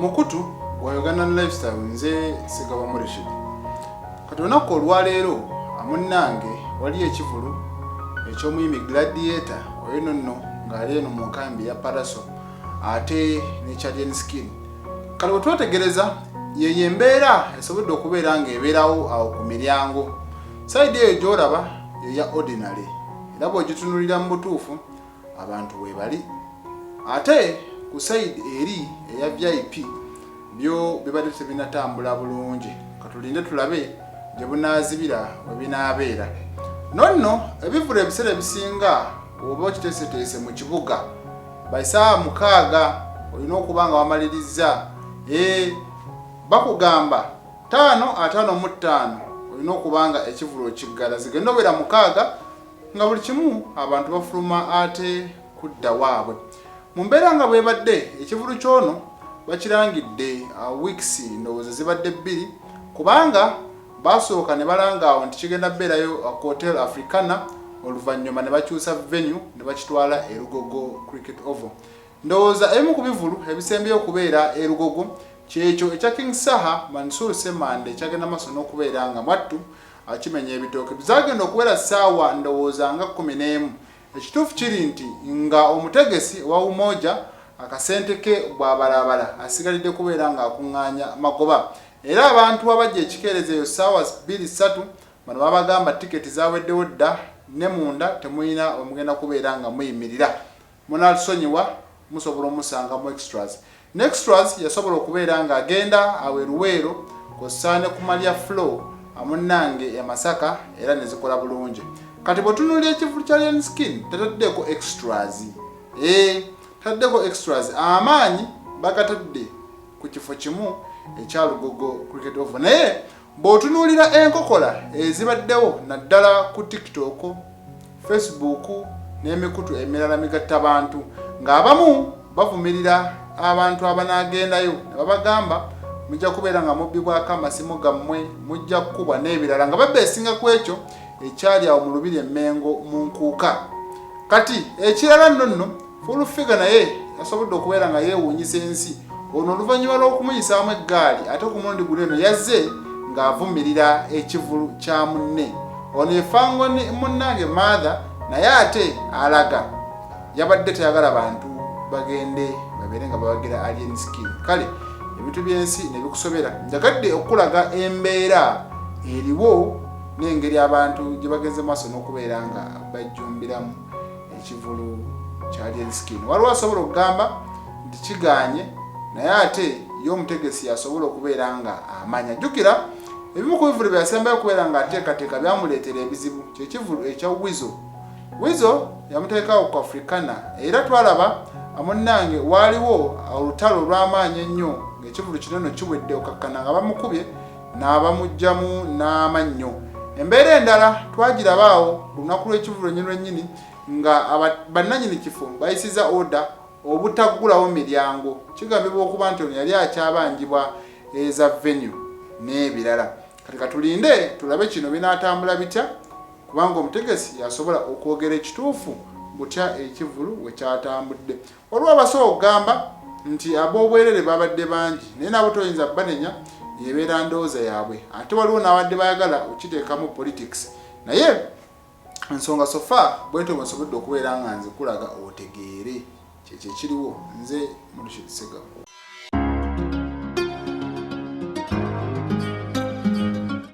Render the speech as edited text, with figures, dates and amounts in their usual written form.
Omukutu wa Ugandan Lifestyle nze Sigaba Murishid. Kati olunaku olwaleero amunnange wali ekivulu eky'omuyimi Gladiator oyo nno ng'ali eno mu nkambi ya Paraso ate ne Charlian Skin. Kale bwe twetegereza ye embeera esobodde okubeera ng'ebeerawo awo ku miryango. Side eyo gy'olaba eya ordinary era bw'ogitunulira mu butuufu abantu we bali. Ate ku side eri eya VIP byo bibadde tebinatambula bulungi. Katulinde tulabe gye bunaazibira we binaabeera. Nonno ebivulu ebiseera ebisinga oba okiteeseteese mu kibuga bayisa mukaaga olina okuba nga wamaliriza bakugamba 555 olina okuba nga ekivulu okiggala zigenda obeera mukaaga nga buli kimu abantu bafuluma ate kudda waabwe. Mu mbeera nga bwebadde ekivulu kyono bakirangidde weeks ndowooza zibadde 2 kubanga basooka ne balanga awo nti kigenda bbeerayo ku Hotel Africana oluvannyuma ne bakyusa venue ne bakitwala e Lugogo Cricket Oval. Ndowooza ebimu ku bivulu ebisembyeyo okubeera e Lugogo kyekyo ekya King Saha Mansour Semande ekyagenda maaso n'okubeera nga mwattu akimenya ebitooke. Bizagenda okubeera ssaawa ndowooza nga 11. Ekituufu kiri nti nga omutegesi wa Umoja akasente ke bw'abalabala asigalidde kubeera nga akuŋŋaanya magoba. Era abantu abajja ekikeereza eyo ssaawa 2-3 bano babagamba tiketi zaweddewo dda ne munda temulina omugenda kubeera nga muyimirira. Munatusonyiwa musobola omusanga mu extras. Ne extras yasobola okubeera nga agenda awe Luweero kosaane ku Maria Flow amunnange ya Masaka era ne zikola bulungi. Kati bw'otunuulira ekivulu kya Charlian Skin tataddeko extras. Taddeko extras amaanyi bagatadde ku kifo kimu ekya Lugogo Cricket Oval. Naye bw'otunuulira enkokola ezibaddewo naddala ku TikTok, Facebook n'emikutu emirala migatta bantu ng'abamu bavumirira abantu abanaagendayo ne babagamba mujja kubeera nga mubbibwako amasimu gammwe mujja kukubwa n'ebirala nga babeesinga ku ekyo ekyali awo mu Lubiri Emmengo mu Nkuuka. Kati ekirala nno full figure naye yasobodde okubeera nga yeewuunyisa ensi. Ono oluvannyuma lw'okumuyisaamu eggaali ate ku mulundi guno eno yazze ng'avumirira ekivulu kya munne. Ono efango munnange Mother naye ate alaga yabadde tayagala bantu bagende babeere nga bawagira Charlian Skin. Kale ebintu by'ensi ne bikusobera. Njagadde okulaga embeera eriwo n'engeri abantu gye bagenze maaso n'okubeera nga bajjumbiramu ekivulu kya Charlian Skin. Waliwo asobola okugamba nti kigaanye naye ate y'omutegesi yasobola okubeera nga amanya. Jjukira ebimu ku bivulu byasembayo okubeera nga ateekateeka byamuleetera ebizibu kyekivulu ekya Wizo yamuteekawo ku Africana era twalaba amunnange waaliwo olutalo olw'amaanyi ennyo ng'ekivulu kino kiwedde okakkana nga bamukubye n'abamuggyamu n'amannyo. Embeera endala twagirabaawo lunaku lw'ekivulu lwennyini nga bannannyini kifo bayisiza oda obutaggulawo miryango. Kigambibwa okuba nti ono yali akyabangibwa eza venue n'ebirala. Kati katulinde tulabe kino binaatambula bitya kubanga omutegesi yasobola okwogera ekituufu butya ekivulu we kyatambudde. Olwo abasobola okugamba nti ab'obwerere babadde bangi naye nabo toyinza banenya yebeera ndowooza yaabwe. Ate waliwo n'abadde bayagala okiteekamu politics naye ensonga sofa bwetyo bwesobodde okubeera nga nze kulaga otegeere kyekyo ekiriwo. Nze Murishid Sigaba.